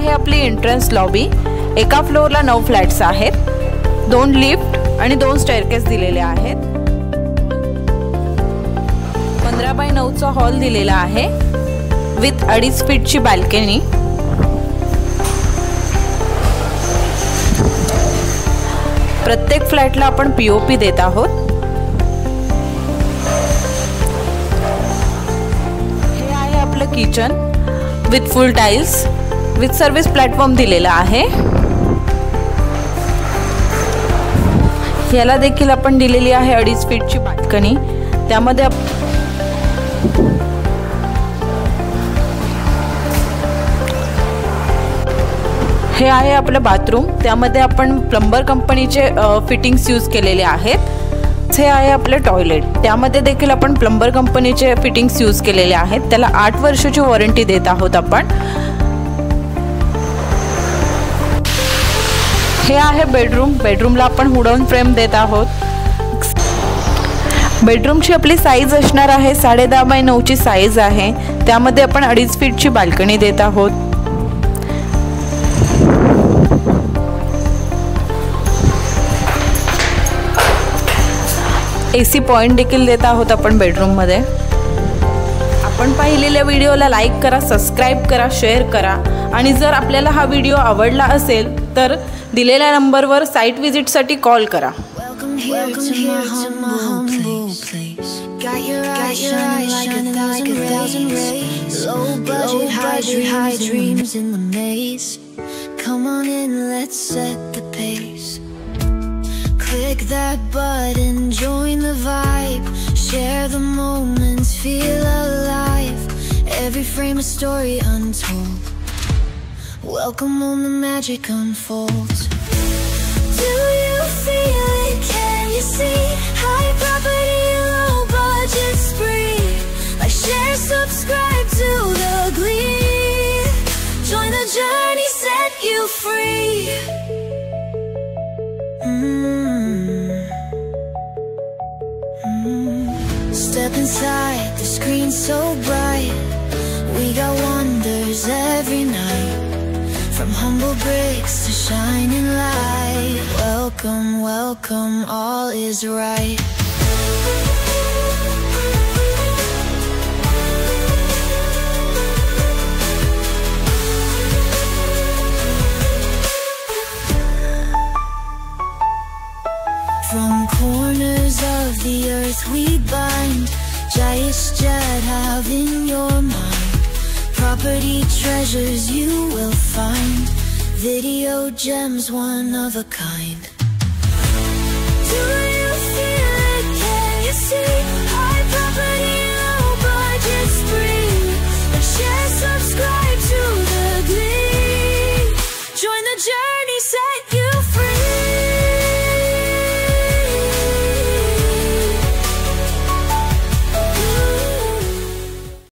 आहे आपली entrance lobby. एका फ्लोअरला 9 फ्लॅट्स आहेत, 2 लिफ्ट आणि 2 स्टेअरकेस दिलेले आहेत। 15 बाय 9 चा हॉल दिलेला आहे विथ 2.5 फीटची बाल्कनी। प्रत्येक फ्लॅटला आपण पीओपी देत आहोत। हे आहे आपलं kitchen with full tiles with service platform दिलेला आहे। याला देखील आपण दिलेली आहे 2.5 फीटची बाल्कनी। त्यामध्ये हे आहे आपलं बाथरूम। त्यामध्ये आपण प्लंबर कंपनीचे फिटिंग्स यूज केलेले आहेत। हे आहे आपले टॉयलेट। त्यामध्ये देखील आपण प्लंबर कंपनीचे फिटिंग्स यूज केलेले आहेत। त्याला 8 वर्षाची वॉरंटी देत आहोत आपण। हे आहे बेडरूम। बेडरूमला आपण वुडन फ्रेम देत आहोत। बेडरूमची आपली साईज असणार आहे 10.5 बाय 9 ची साईज आहे। त्यामध्ये आपण 2.5 फीटची बाल्कनी देत आहोत। एसी पॉइंट देखील देत आहोत आपण बेडरूम मध्ये। आपण पाहिलेल्या व्हिडिओला लाईक करा, सबस्क्राइब करा, शेअर करा आणि जर आपल्याला हा व्हिडिओ आवडला असेल तर दिलेल्या नंबरवर साइट विजिट साठी कॉल करा। Click that button, join the vibe, share the moments, feel alive. Every frame a story untold. Welcome home, the magic unfolds. Do you feel it? Can you see? High property, low budget spree. Like, share, subscribe to the glee. Join the journey, set you free. Step inside, the screen so bright. We got wonders every night, from humble bricks to shining light. Welcome, welcome, all is right. From corners of the earth we bind, Jais Jad have in your mind. Property treasures you will find, video gems one of a kind. Do you feel it? Can you see?